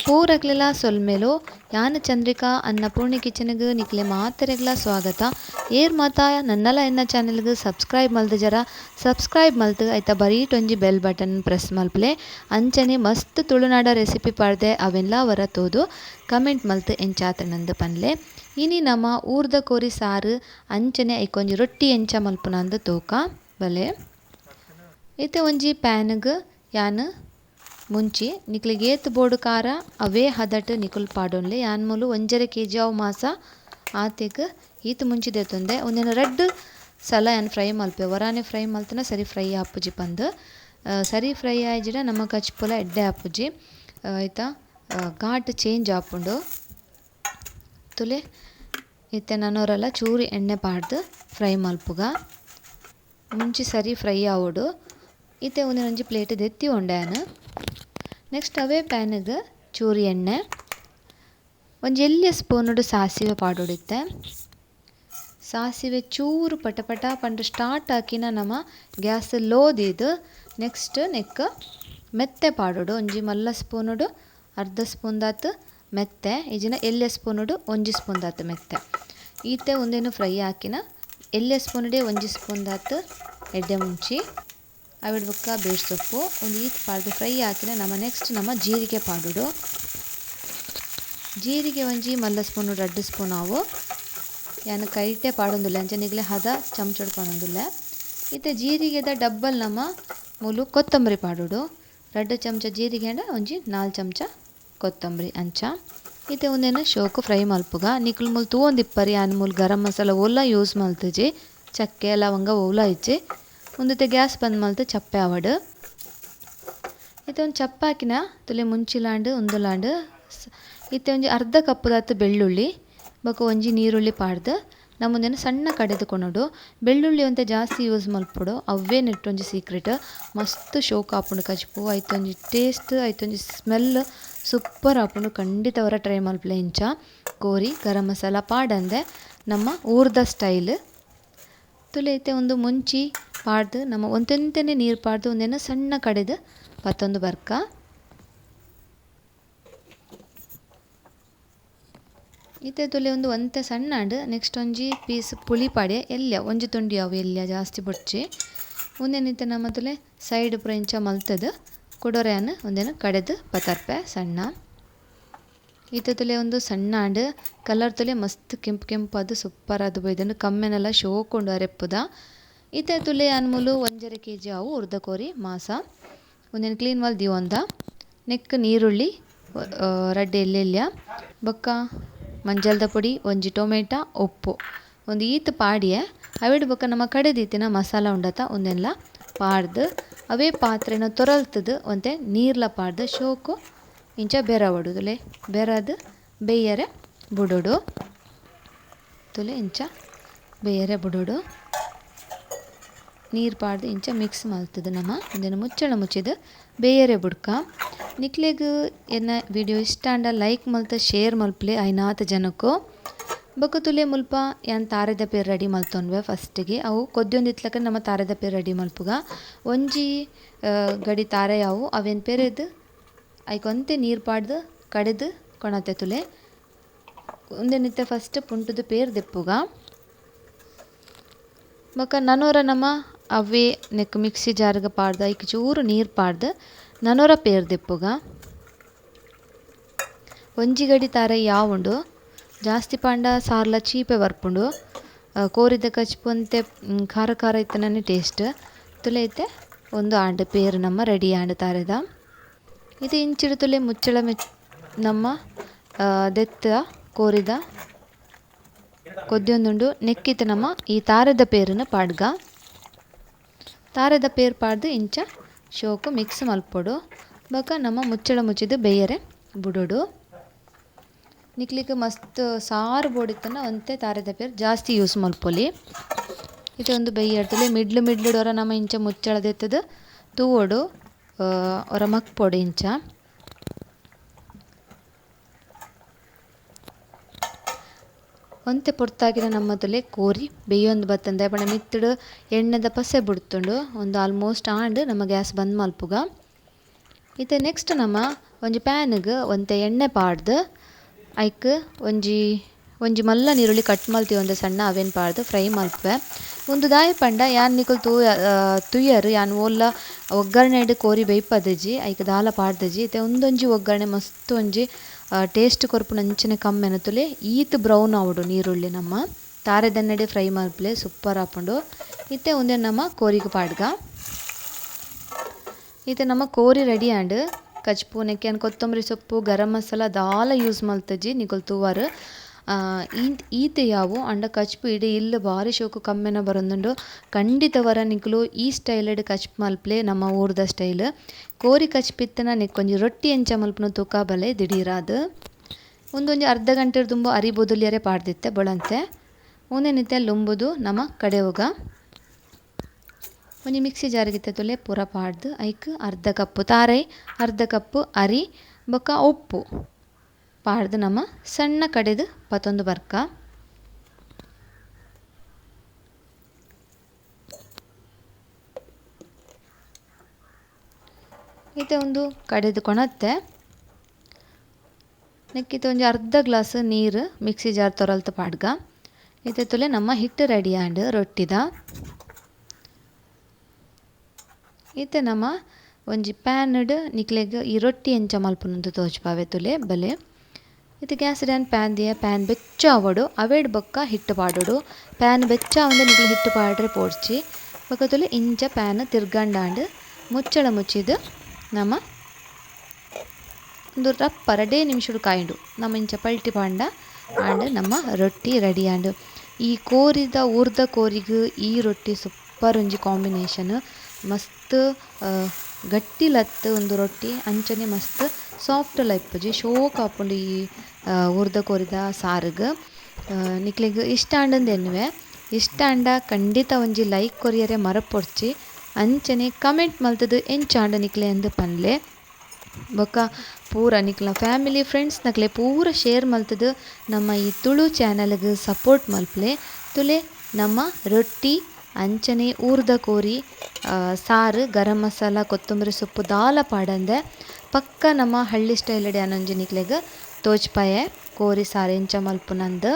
ಪೂರಕ್ಲೆಲ್ಲ ಸೊಲ್ಮೆಲು ಯಾನ್ ಚಂದ್ರಿಕಾ ಅನ್ನಪೂರ್ಣಿ ಕಿಚನ್ಗೆ ನಿಕ್ಲೆ ಮಾತೆರೆಗ್ಲ ಸ್ವಾಗತ. ಏರ್ ಮಾತ ನನ್ನಲ ಎನ್ನ ಚಾನೆಲ್ಗೆ ಸಬ್ಸ್ಕ್ರೈಬ್ ಮಲ್ತು ಜರ ಸಬ್ಸ್ಕ್ರೈಬ್ ಮಲ್ತು ಐತ ಬರೀಟ್ ಒಂಜಿ ಬೆಲ್ ಬಟನ್ ಪ್ರೆಸ್ ಮಲ್ಪಲೆ ಅಂಚನೆ ಮಸ್ತ್ ತುಳುನಾಡ ರೆಸಿಪಿ ಪಾಡ್ದೆ ಅವೆಲ್ಲ ವರ ತೋದು ಕಮೆಂಟ್ ಮಲ್ತು ಎಂಚಾತನಂದು ಪನ್ಲೆ. ಇನಿ ನಮ್ಮ ಊರ್ದ ಕೋರಿ ಸಾರು ಅಂಚನೆ ಐಕೊಂಜಿ ರೊಟ್ಟಿ ಎಂಚ ಮಲ್ಪುನಂದು ತೂಕ ಬಲೆ. ಇತ್ತೆ ಒಂಜಿ ಪ್ಯಾನ್ಗೆ ಯಾನ್ ಮುಂಚಿ ನಿಕ್ಲಿಗೆ ಏತ್ ಬೋಡು ಖಾರ ಅವೇ ಹದಟ್ ನಿಕುಲ್ ಪಾಡೊನ್ಲೆ ಯಾನ್ ಮೂಲು 1.5 kg ಅವು ಮಾಸ ಆತೆಗ್ ಈತ್ ಮುಂಚಿದೇತೊಂದೆ ಒಂದೇನು ರೆಡ್ ಸಲ ಯಾನ್ ಫ್ರೈ ಮಲ್ಪೆ ವರಾನೆ ಫ್ರೈ ಮಲ್ತನ ಸರಿ ಫ್ರೈ ಆಪುಜಿ ಪಂದ್ ಸರಿ ಫ್ರೈ ಆಯ್ಜಿಡ ನಮ್ಮ ಕಚ್ಪುಲ ಎಡ್ಡೆ ಆಪುಜಿ ಆಯ್ತಾ ಘಾಟ್ ಚೇಂಜ್ ಆಪುಂಡು ತುಲೆ ಇತ್ತೆ ನನ್ನೋರೆಲ್ಲ ಚೂರಿ ಎಣ್ಣೆ ಪಾಡ್ದು ಫ್ರೈ ಮಲ್ಪುಗ ಮುಂಚಿ ಸರಿ ಫ್ರೈ ಆವೋಡು ಇತ್ತೆ ಒಂದೊಂಜಿ ಪ್ಲೇಟ್ ದೆತ್ತಿ ಉಂಡ್ಯಾನು. ನೆಕ್ಸ್ಟ್ ಅವೇ ಪ್ಯಾನಿಗೆ ಚೂರಿ ಎಣ್ಣೆ ಒಂಜಿ ಎಲ್ಲಿಯ ಸ್ಪೂನುಡು ಸಾಸಿವೆ ಪಾಡೊಡಿತ್ತೆ ಸಾಸಿವೆ ಚೂರು ಪಟಪಟ ಪಂಡು ಸ್ಟಾರ್ಟ್ ಹಾಕಿನ ನಮ್ಮ ಗ್ಯಾಸ್ ಲೋದಿದು ನೆಕ್ಸ್ಟ್ ನೆಕ್ ಮೆತ್ತೆ ಪಾಡೋಡು ಒಂಜಿ ಮಲ್ಲ ಸ್ಪೂನುಡು ಅರ್ಧ ಸ್ಪೂನ್ ದಾತು ಮೆತ್ತೆ ಈಜಿನ ಎಲ್ಲಿಯ ಸ್ಪೂನುಡು ಒಂಜಿ ಸ್ಪೂನ್ ದಾತು ಮೆತ್ತೆ ಈತೆ ಒಂದೇನು ಫ್ರೈ ಹಾಕಿನ ಎಲ್ಲಿಯ ಸ್ಪೂನುಡೆ ಒಂಜಿ ಸ್ಪೂನ್ ದಾತು ಎಡ್ಡೆ ಮುಂಚಿ ಅವಿಡ್ ಬೊಕ್ಕ ಬೇರ್ ಸೊಪ್ಪು ಒಂದು ಈತ್ ಪಾಡ್ದು ಫ್ರೈ ಹಾಕಿನ ನಮ್ಮ ನೆಕ್ಸ್ಟ್ ನಮ್ಮ ಜೀರಿಗೆ ಪಾಡೋಡು ಜೀರಿಗೆ ಒಂಜಿ ಮಲ್ಲ ಸ್ಪೂನು 2 ಸ್ಪೂನ್ ಆವು ಯಾನು ಕೈಟೆ ಪಾಡೊಂದುಲ್ಲೆ ಅಂಚನಿಗ್ಲೆ ಹದ ಚಮಚಡ್ ಪಾಡೊಂದುಲ್ಲೆ ಇತ್ತೆ ಜೀರಿಗೆದ ಡಬ್ಬಲ್ ನಮ್ಮ ಮೂಲು ಕೊತ್ತಂಬರಿ ಪಾಡೋಡು 2 ಚಮಚ ಜೀರಿಗೆ ಅಂಡ ಒಂಜಿ 4 ಚಮಚ ಕೊತ್ತಂಬರಿ ಅಂಚ ಇತ್ತೆ ಒಂದೇನು ಶೋಕು ಫ್ರೈ ಮಲ್ಪುಗ ನಿಕ್ಲು ಮೂಲು ತೂವೊಂದಿಪ್ಪರಿ ಯಾನ್ ಮೂಲು ಗರಂ ಮಸಾಲ ಒಲ್ಲ ಯೂಸ್ ಮಲ್ತುಜಿ ಚಕ್ಕೆ ಲವಂಗ ಒಲ ಇಜ್ಜಿ ಒಂದತೆ ಗ್ಯಾಸ್ ಬಂದ್ ಮಲ್ತು ಚಪ್ಪೆ ಆವಡು ಇತ್ತೆ ಒಂದು ಚಪ್ಪೆ ಹಾಕಿನ ತುಲೆ ಮುಂಚಿಲಾಂಡು ಉಂದುಲಾಂಡು ಇತ್ತೆ ಒಂಜಿ ಅರ್ಧ ಕಪ್ ದಾತು ಬೆಳ್ಳುಳ್ಳಿ ಬೊಕ ಒಂಜಿ ನೀರುಳ್ಳಿ ಪಾಡ್ದು ನಮ್ಮೊಂದೇನು ಸಣ್ಣ ಕಡೆದು ಕೊನೋಡು ಬೆಳ್ಳುಳ್ಳಿ ಒಂತೆ ಜಾಸ್ತಿ ಯೂಸ್ ಮಲ್ಪೊಡು ಅವೇ ನೆಟ್ಟೊಂಜಿ ಸೀಕ್ರೆಟ್ ಮಸ್ತ್ ಶೋಕ್ ಆಪುಂಡು ಕಚ್ಪು ಐತೊಂಜಿ ಟೇಸ್ಟ್ ಐತೊಂಜಿ ಸ್ಮೆಲ್ ಸೂಪರ್ ಆಪುಂಡು ಖಂಡಿತ ಅವರ ಟ್ರೈ ಮಲ್ಪಲೆ ಇಂಚ ಕೋರಿ ಗರಂ ಮಸಾಲ ಪಾಡಂದೆ ನಮ್ಮ ಊರ್ದ ಸ್ಟೈಲ್ ತುಲೆ ಐತೆ ಒಂದು ಮುಂಚಿ ಪಾಡ್ದು ನಮ್ಮ ಒಂತೆಂತೆನೆ ನೀರು ಪಾಡ್ದು ಒಂದೇನು ಸಣ್ಣ ಕಡೆದು ಪತ್ತೊಂದು ಬರ್ಕ ಇತ್ತೆ ತುಲೆ ಒಂದು ಒಂತೆ ಸಣ್ಣ ಅಂಡು ನೆಕ್ಸ್ಟ್ ಒಂಜಿ ಪೀಸ್ ಪುಳಿ ಪಾಡೆ ಎಲ್ಯ ಒಂಜಿ ತುಂಡಿ ಅವು ಎಲ್ಯ ಜಾಸ್ತಿ ಬೊಡ್ಚಿ ಒಂದೇನಿತ್ತೆ ನಮ್ಮ ತುಲೆ ಸೈಡ್ ಪುರ ಇಂಚ ಮಲ್ತದು ಕೊಡೋರೆಯನ್ನು ಒಂದೇನು ಕಡೆದು ಪತರ್ಪೆ ಸಣ್ಣ ಈತ ತುಲೆ ಒಂದು ಸಣ್ಣ ಅಂಡು ಕಲರ್ ತುಲೆ ಮಸ್ತ್ ಕೆಂಪು ಕೆಂಪು ಅದು ಸೂಪರ್ ಅದು ಬೈದನು ಕಮ್ಮೆನೆಲ್ಲ ಶೋಕೊಂಡು ಅರೆಪ್ಪುದ ಈತೆ ತುಲೆ ಅನ್ಮೂಲು 1.5 kg ಅವು ಉರ್ದ ಕೋರಿ ಮಾಸ ಒಂದೇನು ಕ್ಲೀನ್ ವಾಲ್ ದಿವೊಂದ ನೆಕ್ ನೀರುಳ್ಳಿ ರಡ್ಡೆ ಎಲ್ಲೆಲ್ಯ ಬೊಕ್ಕ ಮಂಜಲ್ದ ಪುಡಿ ಒಂಜಿ ಟೊಮೆಟೊ ಉಪ್ಪು ಒಂದು ಈತ್ ಪಾಡಿಯೆ ಅವಿಡ್ ಬೊಕ್ಕ ನಮ್ಮ ಕಡೆದೀತಿನ ಮಸಾಲ ಉಂಡತ ಒಂದೆಲ್ಲ ಪಾಡ್ದು ಅವೇ ಪಾತ್ರೆನ ತೊರಲ್ತದು ಒಂತೆ ನೀರ್ಲ ಪಾಡ್ದು ಶೋಕು ಇಂಚ ಬೆರವಡು ತುಲೆ ಬೆರದು ಬೇಯರೆ ಬುಡೋಡು ತುಲೆ ಇಂಚ ಬೇಯರೆ ಬುಡೋಡು ನೀರು ಪಾಡ್ದು ಇಂಚ ಮಿಕ್ಸ್ ಮಲ್ತದು ನಮ್ಮ ಒಂದೇನು ಮುಚ್ಚಳ ಮುಚ್ಚಿದು ಬೇಯರೆ ಬುಡ್ಕ ನಿಕ್ಲೆಗ್ ಎನ್ನ ವಿಡಿಯೋ ಇಷ್ಟ ಅಂಡ ಲೈಕ್ ಮಲ್ತ ಶೇರ್ ಮಲ್ಪಲೆ ಐನಾತ್ ಜನಕ್ಕೂ ಬೊಕ ತುಲೆ ಮುಲ್ಪ ಯಾನ್ ತಾರೆದ ಪೇರ್ ರೆಡಿ ಮಲ್ತೊನ್ವೆ ಫಸ್ಟಿಗೆ ಅವು ಕೊದ್ದೊಂದಿತ್ಲಕ ನಮ್ಮ ತಾರೆದ ಪೇರ್ ರೆಡಿ ಮಲ್ಪುಗ ಒಂಜಿ ಗಡಿ ತಾರೆ ಅವು ಅವೇನು ಪೇರೆದು ಐಕೊಂತೆ ನೀರು ಪಾಡ್ದು ಕಡೆದು ಕೊಣತೆ ತುಲೆ ಒಂದೇನಿತ್ತೆ ಫಸ್ಟ್ ಪುಂಟುದು ಪೇರ್ ದೆಪ್ಪುಗ ಬೊಕ ನನೋರ ನಮ್ಮ ಅವೇ ನೆಕ್ ಮಿಕ್ಸಿ ಜಾರ್ಗೆ ಪಾಡ್ದು ಐಕ್ ಚೂರು ನೀರು ಪಾಡ್ದು ನನೋರ ಪೇರ್ ದೆಪ್ಪುಗ ಒಂಜಿ ಗಡಿ ತಾರೆ ಯಾವುಂಡು ಜಾಸ್ತಿ ಪಾಂಡ ಸಾರ್ಲ ಚೀಪೆ ಬರ್ಪುಂಡು ಕೋರಿದ ಕಚ್ಪುಂತೆ ಖಾರ ಖಾರ ಇತ್ತನೇ ಟೇಸ್ಟ್ ತುಲೆ ಐತೆ ಒಂದು ಆಂಡ್ ಪೇರು ನಮ್ಮ ರೆಡಿ ಆಂಡ್ ತಾರೆದ ಇದು ಇಂಚಿಡು ತುಲೆ ಮುಚ್ಚಳ ನಮ್ಮ ದೆತ್ತ ಕೋರಿದ ಕೊದ್ದೊಂದುಂಡು ನೆಕ್ಕಿತ್ತು ನಮ್ಮ ಈ ತಾರೆದ ಪೇರಿನ ಪಾಡ್ಗ ತಾರೆದ ಪೇರ್ ಪಾಡ್ದು ಇಂಚ ಶೋಕು ಮಿಕ್ಸ್ ಮಲ್ಪೊಡು ಬೊಕ ನಮ್ಮ ಮುಚ್ಚಳ ಮುಚ್ಚಿದು ಬೇಯರೆ ಬುಡೋಡು ನಿಕ್ಲಿಕ್ಕೆ ಮಸ್ತ್ ಸಾರು ಬೋಡಿತ್ತನ ಒಂತೆ ತಾರೆದ ಪೇರ್ ಜಾಸ್ತಿ ಯೂಸ್ ಮಲ್ಪೊಲಿ ಇದು ಒಂದು ಬೇಯಡ್ತಲೆ ಮಿಡ್ಲು ನಮ್ಮ ಇಂಚ ಮುಚ್ಚಳದೆತ್ತದು ತೂವೋಡು ಅವರ ಮಕ್ಪೊಡು ಇಂಚ ಒಂತೆ ಪೊರ್ತಾಗಿನ ನಮ್ಮ ತುಲೆ ಕೋರಿ ಬೇಯೊಂದು ಬತ್ತಂದೆ ಬಣ್ಣ ಮಿತ್ತುಡು ಎಣ್ಣೆದ ಪಸೆ ಬಿಡ್ತುಂಡು ಒಂದು ಆಲ್ಮೋಸ್ಟ್ ಆಂಡ್ ನಮ್ಮ ಗ್ಯಾಸ್ ಬಂದ್ ಮಲ್ಪುಗ ಇತ್ತೆ ನೆಕ್ಸ್ಟ್ ನಮ್ಮ ಒಂಜಿ ಪ್ಯಾನ್ಗ್ ಒಂತೆ ಎಣ್ಣೆ ಪಾಡ್ದು ಐಕ್ ಒಂಜಿ ಮಲ್ಲ ನೀರುಳ್ಳಿ ಕಟ್ ಮಲ್ತಿ ಒಂದು ಸಣ್ಣ ಅವೆನ್ ಪಾಡ್ದು ಫ್ರೈ ಮಲ್ಪೆ ಒಂದು ದಾಯ ಪಂಡ ಯಾನ್ ನಿಕುಲು ತುಯ್ಯರು ಯಾನ್ ಓಲ್ಲ ಒಗ್ಗರಣೆಡ್ ಕೋರಿ ಬೇಯ್ಪದಜಿ ಐಕ್ ದಾಲ ಪಾಡ್ದಜಿ ಇತ್ತೆ ಒಂದೊಂಜಿ ಒಗ್ಗರಣೆ ಮಸ್ತ್ ಒಂಜಿ ಟೇಸ್ಟ್ ಕೊರ್ಪುನ ಅಂಚನೆ ಕಮ್ಮೆನ ತುಲೆ ಈತ್ ಬ್ರೌನ್ ಆವಡು ನೀರುಳ್ಳಿ ನಮ್ಮ ತಾರೆದನ್ನಡೆ ಫ್ರೈ ಮಲ್ಪಲೆ ಸೂಪರ್ ಆಪುಂಡು ಇತ್ತೆ ಒಂದೇ ನಮ್ಮ ಕೋರಿಗೆ ಪಾಡ್ಗ ಇತ್ತೆ ನಮ್ಮ ಕೋರಿ ರೆಡಿ ಆಂಡ್ ಕಚ್ಪು ನೆಕ್ಕೆನ್ ಕೊತ್ತಂಬರಿ ಸೊಪ್ಪು ಗರಂ ಮಸಾಲ ದಾಲ ಯೂಸ್ ಮಲ್ತಜಿ ನಿಕುಲು ತೂವರ್ ಈತೆ ಯಾವು ಅಂಡ ಕಚ್ಪು ಇಡೀ ಇಲ್ಲ ಭಾರಿ ಶೋಕು ಕಮ್ಮೆನ ಬರೊಂದುಂಡು ಖಂಡಿತವರ ನಿಕುಲು ಈ ಸ್ಟೈಲ್ಡ್ ಕಚ್ಪು ಮಲ್ಪಲೆ ನಮ್ಮ ಊರ್ದ ಸ್ಟೈಲ್ ಕೋರಿ ಕಚ್ಪಿತ್ತನ ನೆಕ್ಕೊಂಜಿ ರೊಟ್ಟಿ ಎಂಚ ಮಲ್ಪುನ ತೂಕ ಬಲೆ ದಿಢೀರಾದ್ ಒಂದೊಂಜಿ ಅರ್ಧ ಗಂಟೆಡ್ ತುಂಬ ಅರಿ ಬೊದುಲಿಯರೆ ಪಾಡ್ದಿತ್ತೆ ಬೊಳಂತೆ ಒಂದೇನಿತ್ತೆ ಲುಂಬುದು ನಮ್ಮ ಕಡೆವುಗ ಒಂಜಿ ಮಿಕ್ಸಿ ಜಾರ್ಗಿತ್ತೆ ತುಲೆ ಪೂರ ಪಾಡ್ದು ಐಕ್ ಅರ್ಧ ಕಪ್ಪು ತಾರೈ ಅರ್ಧ ಕಪ್ಪು ಅರಿ ಬೊಕ್ಕ ಉಪ್ಪು ಪಾಡ್ದು ನಮ್ಮ ಸಣ್ಣ ಕಡೆದು ಪತೊಂದು ಬರ್ಕ ಇತ್ತೆ ಒಂದು ಕಡೆದು ಕೊಣತ್ತೆ ನೆಕ್ಕಿತ್ತೆ ಒಂಜಿ ಅರ್ಧ ಗ್ಲಾಸ್ ನೀರು ಮಿಕ್ಸಿ ಜಾರ್ ತೊರಲ್ತು ಪಾಡ್ಗ ಇತ್ತೆ ತುಲೆ ನಮ್ಮ ಹಿಟ್ಟು ರೆಡಿ ಆಂಡ್ ರೊಟ್ಟಿದ ಇತ್ತೆ ನಮ್ಮ ಒಂಜಿ ಪ್ಯಾನ್ಡ್ ನಿಕ್ಲೆಗ್ ಈ ರೊಟ್ಟಿ ಎಂಚ ಮಲ್ಪುನಂದು ತೋಜ್ಪಾವೆ ತುಲೆ ಬಲೆ ಇತ್ತೆ ಗ್ಯಾಸ್ ಡ್ಯಾನ್ ಪ್ಯಾನ್ ದಿಯ ಪ್ಯಾನ್ ಬೆಚ್ಚ ಆವಡು ಅವೇಡ್ ಬೊಕ್ಕ ಹಿಟ್ಟು ಪಾಡೋಡು ಪ್ಯಾನ್ ಬೆಚ್ಚ ಆವಂದೆ ನಿಕ್ಲೆ ಹಿಟ್ಟು ಪಾಡ್ರೆ ಪೋಡ್ಚಿ ಬೊಕ್ಕ ತುಲೆ ಇಂಚ ಪ್ಯಾನ್ ತಿರ್ಗಂಡಾಂಡ್ ಮುಚ್ಚಳ ಮುಚ್ಚಿದು ನಮ್ಮ ಒಂದು ರಪ್ಪ 2 ನಿಮಿಷಡು ಕಾಯಿಂಡು ನಮ್ಮ ಇಂಚ ಪಲ್ಟಿ ಪಾಂಡ ಆಂಡ್ ನಮ್ಮ ರೊಟ್ಟಿ ರೆಡಿ ಆಂಡ್ ಈ ಕೋರಿದ ಊರ್ದ ಕೋರಿಗ್ ಈ ರೊಟ್ಟಿ ಸೂಪರ್ ಒಂಜಿ ಕಾಂಬಿನೇಷನ್ ಮಸ್ತ್ ಗಟ್ಟಿ ಲತ್ ಒಂದು ರೊಟ್ಟಿ ಅಂಚನೆ ಮಸ್ತ್ ಸಾಫ್ಟ್ ಲೈಪುಜಿ ಶೋಕ್ ಆಪುಂಡು ಈ ಊರ್ದ ಕೋರಿದ ಸಾರ್ಗ್ ನಿಕ್ಲೆಗ್ ಇಷ್ಟ ಆಂಡಂದು ಎನ್ನುವೆ ಇಷ್ಟ ಆಂಡ ಖಂಡಿತ ಒಂಜಿ ಲೈಕ್ ಕೊರಿಯರೆ ಮರಪೊಡ್ಚಿ ಅಂಚನೆ ಕಮೆಂಟ್ ಮಲ್ತದು ಎಂಚಾಂಡ ನಿಕ್ಲೆ ಅಂದು ಪನ್ಲೆ ಬೊಕ್ಕ ಪೂರ ನಿಕ್ಲ ಫ್ಯಾಮಿಲಿ ಫ್ರೆಂಡ್ಸ್ ನಕ್ಲೆ ಪೂರ ಶೇರ್ ಮಲ್ತದು ನಮ್ಮ ಈ ತುಳು ಚಾನಲ್ಗ್ ಸಪೋರ್ಟ್ ಮಲ್ಪಲೆ ತುಲೆ ನಮ್ಮ ರೊಟ್ಟಿ ಅಂಚನೆ ಊರ್ದ ಕೋರಿ ಸಾರು ಗರಂ ಮಸಾಲ ಕೊತ್ತಂಬರಿ ಸೊಪ್ಪು ದಾಲ ಪಾಡಂದೆ ಪಕ್ಕ ನಮ್ಮ ಹಳ್ಳಿ ಸ್ಟೈಲ್ಡ್ ಯಾನೊಂಜಿ ನಿಕ್ಲೆಗ್ ತೋಜ್ಪಾಯೆ ಕೋರಿ ಸಾರು ಎಂಚ ಮಲ್ಪುನಂದು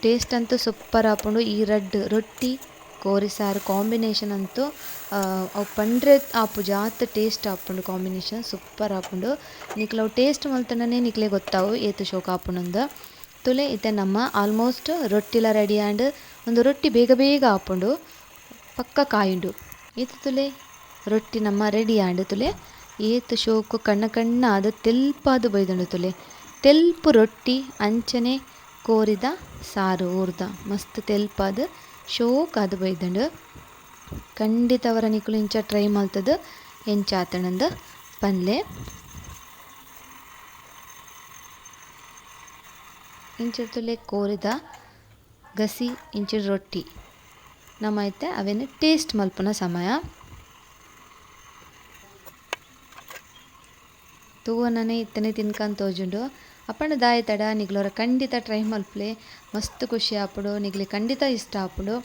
ಟೇಸ್ಟ್ ಅಂತೂ ಸೂಪರ್ ಆಪುಂಡು ಈ ರೊಟ್ಟಿ ಕೋರಿ ಸಾರು ಕಾಂಬಿನೇಷನ್ ಅಂತೂ ಅವು ಪಂಡ್ರೆ ಆಪು ಜಾತ್ ಟೇಸ್ಟ್ ಆಪುಂಡು ಕಾಂಬಿನೇಷನ್ ಸೂಪರ್ ಆಪುಂಡು ನಿಕ್ಲವು ಟೇಸ್ಟ್ ಮಲ್ತನೇ ನಿಕ್ಲೆ ಗೊತ್ತಾವು ಏತು ಶೋಕ ಆಪುಂಡು ತುಲೆ ಇತ್ತೆ ನಮ್ಮ ಆಲ್ಮೋಸ್ಟ್ ರೊಟ್ಟಿಲ ರೆಡಿ ಆಂಡ್ ಒಂದು ರೊಟ್ಟಿ ಬೇಗ ಬೇಗ ಆಪುಂಡು ಪಕ್ಕ ಕಾಯುಂಡು ಏತು ತುಲೆ ರೊಟ್ಟಿ ನಮ್ಮ ರೆಡಿ ಆಂಡ್ ತುಲೆ ಏತು ಶೋಕು ಕಣ್ಣ ಅದು ತೆಲ್ಪಾದು ಬೈದುಂಡು ತುಲೆ ತೆಲ್ಪು ರೊಟ್ಟಿ ಅಂಚನೆ ಕೋರಿದ ಸಾರು ಊರ್ದ ಮಸ್ತ್ ತೆಲ್ಪಾದು ಶೋಕ್ ಅದು ಬೈದುಂಡು ಖಂಡಿತವರ ನಿಕುಲು ಇಂಚ ಟ್ರೈ ಮಲ್ತದು ಎಂಚಾತನಂದು ಪನ್ಲೆ ಇಂಚ ತುಲೆ ಕೋರಿದ ಗಸಿ ಇಂಚಿಡ್ ರೊಟ್ಟಿ ನಮ್ಮ ಐತೆ ಅವೇನು ಟೇಸ್ಟ್ ಮಲ್ಪುನ ಸಮಯ ತೂವನೇ ಇತ್ತನೆ ತಿನ್ಕಂತ ತೋಜುಂಡು ಅಪ್ಪಣ್ಣ ದಾಯ ತಡ ನಿಗ್ಲೋರ ಖಂಡಿತ ಟ್ರೈ ಮಲ್ಪಲೆ ಮಸ್ತ್ ಖುಷಿ ಆಪುಡು ನಿಗ್ಲಿ ಖಂಡಿತ ಇಷ್ಟ ಆಪುಡು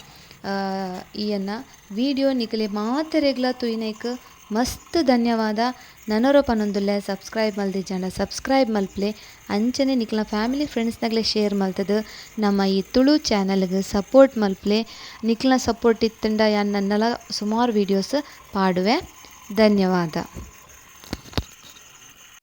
ಈಯನ್ನ ವಿಡಿಯೋ ನಿಕ್ಲೆ ಮಾತೆರೆಗ್ಲ ತುಯಿನೈಕ್ ಮಸ್ತ್ ಧನ್ಯವಾದ ನನರೋ ಪನೊಂದುಲ್ಲೆ ಸಬ್ಸ್ಕ್ರೈಬ್ ಮಲ್ದಿಜಂಡ ಸಬ್ಸ್ಕ್ರೈಬ್ ಮಲ್ಪಲೆ ಅಂಚನೆ ನಿಕ್ಲ ಫ್ಯಾಮಿಲಿ ಫ್ರೆಂಡ್ಸ್ನಾಗ್ಲೆ ಶೇರ್ ಮಲ್ತದು ನಮ್ಮ ಈ ತುಳು ಚಾನಲ್ಗೆ ಸಪೋರ್ಟ್ ಮಲ್ಪಲೆ ನಿಕ್ಲ ಸಪೋರ್ಟ್ ಇತ್ತಂಡ ಯಾನ್ ನನ್ನಲ ಸುಮಾರು ವೀಡಿಯೋಸ್ ಪಾಡುವೆ ಧನ್ಯವಾದ.